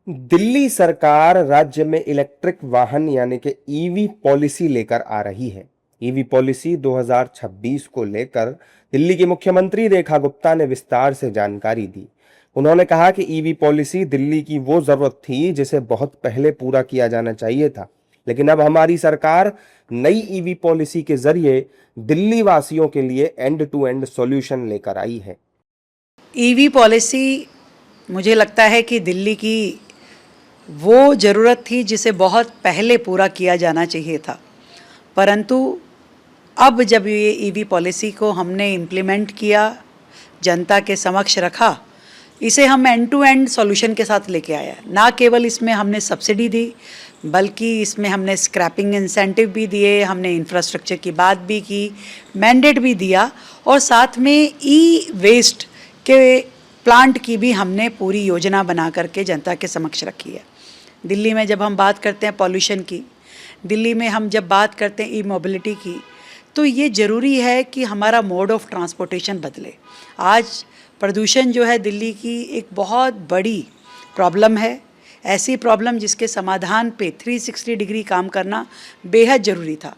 दिल्ली सरकार राज्य में इलेक्ट्रिक वाहन यानी कि ईवी पॉलिसी लेकर आ रही है। ईवी पॉलिसी 2026 को लेकर दिल्ली की मुख्यमंत्री रेखा गुप्ता ने विस्तार से जानकारी दी। उन्होंने कहा कि ईवी पॉलिसी दिल्ली की वो जरूरत थी जिसे बहुत पहले पूरा किया जाना चाहिए था, लेकिन अब हमारी सरकार नई ईवी पॉलिसी के जरिए दिल्ली वासियों के लिए एंड टू एंड सॉल्यूशन लेकर आई है। ईवी पॉलिसी मुझे लगता है कि दिल्ली की वो ज़रूरत थी जिसे बहुत पहले पूरा किया जाना चाहिए था, परंतु अब जब ये ईवी पॉलिसी को हमने इम्प्लीमेंट किया, जनता के समक्ष रखा, इसे हम एंड टू एंड सॉल्यूशन के साथ लेके आया। ना केवल इसमें हमने सब्सिडी दी, बल्कि इसमें हमने स्क्रैपिंग इंसेंटिव भी दिए, हमने इंफ्रास्ट्रक्चर की बात भी की, मैंडेट भी दिया और साथ में ई वेस्ट के प्लांट की भी हमने पूरी योजना बना करके जनता के समक्ष रखी है। दिल्ली में जब हम बात करते हैं पॉल्यूशन की, दिल्ली में हम जब बात करते हैं ई मोबिलिटी की, तो ये ज़रूरी है कि हमारा मोड ऑफ ट्रांसपोर्टेशन बदले। आज प्रदूषण जो है दिल्ली की एक बहुत बड़ी प्रॉब्लम है, ऐसी प्रॉब्लम जिसके समाधान पे 360 डिग्री काम करना बेहद ज़रूरी था।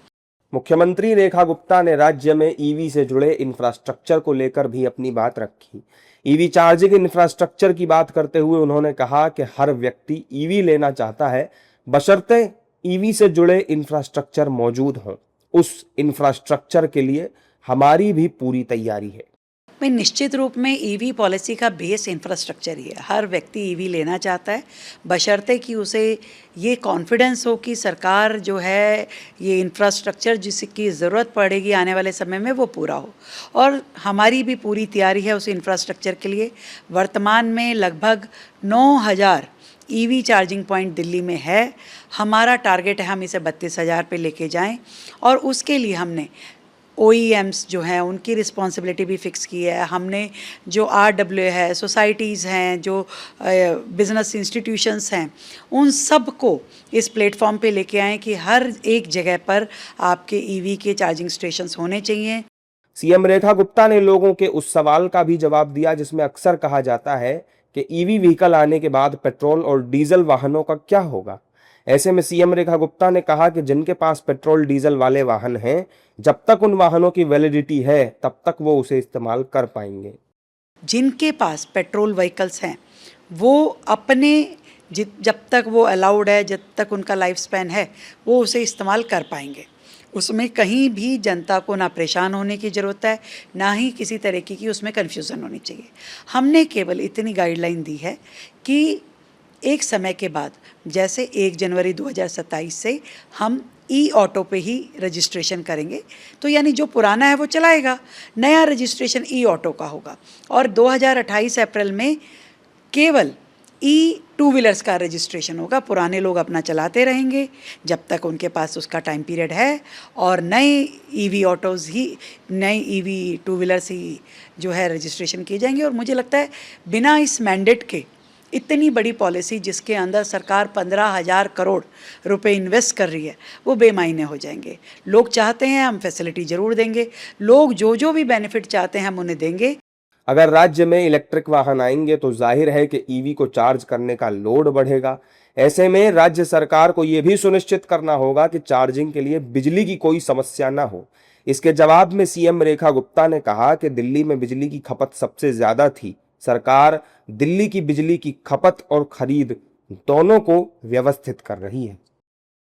मुख्यमंत्री रेखा गुप्ता ने राज्य में ईवी से जुड़े इंफ्रास्ट्रक्चर को लेकर भी अपनी बात रखी। ईवी चार्जिंग इंफ्रास्ट्रक्चर की बात करते हुए उन्होंने कहा कि हर व्यक्ति ईवी लेना चाहता है, बशर्ते ईवी से जुड़े इंफ्रास्ट्रक्चर मौजूद हों। उस इंफ्रास्ट्रक्चर के लिए हमारी भी पूरी तैयारी है। मैं निश्चित रूप में ईवी पॉलिसी का बेस इंफ्रास्ट्रक्चर ही है। हर व्यक्ति ईवी लेना चाहता है, बशर्ते कि उसे ये कॉन्फिडेंस हो कि सरकार जो है ये इंफ्रास्ट्रक्चर जिसकी ज़रूरत पड़ेगी आने वाले समय में वो पूरा हो, और हमारी भी पूरी तैयारी है उस इंफ्रास्ट्रक्चर के लिए। वर्तमान में लगभग 9,000 ईवी चार्जिंग पॉइंट दिल्ली में है। हमारा टारगेट है हम इसे 32,000 पे लेके जाएं, और उसके लिए हमने OEMs जो हैं उनकी रिस्पॉन्सिबिलिटी भी फिक्स की है। हमने जो RWA है, सोसाइटीज़ हैं, जो बिज़नेस इंस्टीट्यूशंस हैं, उन सब को इस प्लेटफॉर्म पे लेके आएँ कि हर एक जगह पर आपके ईवी के चार्जिंग स्टेशंस होने चाहिए। सीएम रेखा गुप्ता ने लोगों के उस सवाल का भी जवाब दिया जिसमें अक्सर कहा जाता है कि ईवी व्हीकल आने के बाद पेट्रोल और डीजल वाहनों का क्या होगा। ऐसे में सीएम रेखा गुप्ता ने कहा कि जिनके पास पेट्रोल डीजल वाले वाहन हैं, जब तक उन वाहनों की वैलिडिटी है तब तक वो उसे इस्तेमाल कर पाएंगे। जिनके पास पेट्रोल व्हीकल्स हैं वो अपने जब तक वो अलाउड है, जब तक उनका लाइफ स्पैन है, वो उसे इस्तेमाल कर पाएंगे। उसमें कहीं भी जनता को ना परेशान होने की ज़रूरत है, ना ही किसी तरीके की उसमें कन्फ्यूज़न होनी चाहिए। हमने केवल इतनी गाइडलाइन दी है कि एक समय के बाद, जैसे 1 जनवरी 2027 से हम ई ऑटो पे ही रजिस्ट्रेशन करेंगे, तो यानी जो पुराना है वो चलाएगा, नया रजिस्ट्रेशन ई ऑटो का होगा। और 2028 अप्रैल में केवल ई टू व्हीलर्स का रजिस्ट्रेशन होगा। पुराने लोग अपना चलाते रहेंगे जब तक उनके पास उसका टाइम पीरियड है, और नए ईवी ऑटोज़ ही, नए ईवी टू व्हीलर्स ही जो है रजिस्ट्रेशन किए जाएंगे। और मुझे लगता है बिना इस मैंडेट के इतनी बड़ी पॉलिसी जिसके अंदर सरकार 15,000 करोड़ रुपए इन्वेस्ट कर रही है, वो बेमायने हो जाएंगे। लोग चाहते हैं हम फैसिलिटी ज़रूर देंगे, लोग जो जो भी बेनिफिट चाहते हैं हम उन्हें देंगे। अगर राज्य में इलेक्ट्रिक वाहन आएंगे तो जाहिर है कि ईवी को चार्ज करने का लोड बढ़ेगा। ऐसे में राज्य सरकार को यह भी सुनिश्चित करना होगा कि चार्जिंग के लिए बिजली की कोई समस्या ना हो। इसके जवाब में सीएम रेखा गुप्ता ने कहा कि दिल्ली में बिजली की खपत सबसे ज्यादा थी। सरकार दिल्ली की बिजली की खपत और खरीद दोनों को व्यवस्थित कर रही है।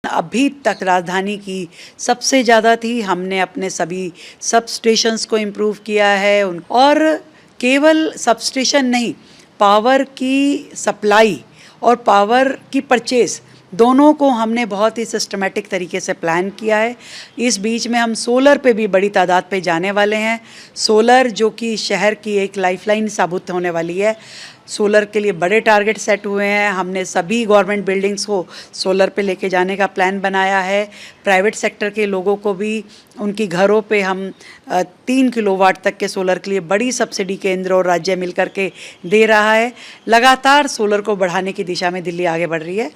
अभी तक राजधानी की सबसे ज़्यादा थी। हमने अपने सभी सब स्टेशंस को इम्प्रूव किया है, और केवल सब स्टेशन नहीं, पावर की सप्लाई और पावर की परचेज़ दोनों को हमने बहुत ही सिस्टमेटिक तरीके से प्लान किया है। इस बीच में हम सोलर पे भी बड़ी तादाद पे जाने वाले हैं। सोलर जो कि शहर की एक लाइफलाइन साबित होने वाली है। सोलर के लिए बड़े टारगेट सेट हुए हैं। हमने सभी गवर्नमेंट बिल्डिंग्स को सोलर पे लेके जाने का प्लान बनाया है। प्राइवेट सेक्टर के लोगों को भी उनकी घरों पे हम 3 किलोवाट तक के सोलर के लिए बड़ी सब्सिडी केंद्र और राज्य मिलकर के दे रहा है। लगातार सोलर को बढ़ाने की दिशा में दिल्ली आगे बढ़ रही है।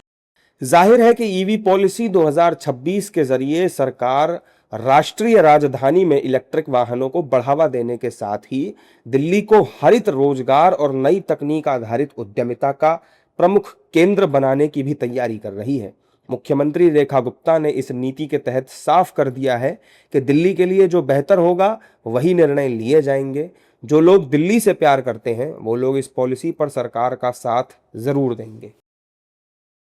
जाहिर है कि ईवी पॉलिसी 2026 के जरिए सरकार राष्ट्रीय राजधानी में इलेक्ट्रिक वाहनों को बढ़ावा देने के साथ ही दिल्ली को हरित रोजगार और नई तकनीक आधारित उद्यमिता का प्रमुख केंद्र बनाने की भी तैयारी कर रही है। मुख्यमंत्री रेखा गुप्ता ने इस नीति के तहत साफ कर दिया है कि दिल्ली के लिए जो बेहतर होगा वही निर्णय लिए जाएंगे। जो लोग दिल्ली से प्यार करते हैं वो लोग इस पॉलिसी पर सरकार का साथ जरूर देंगे।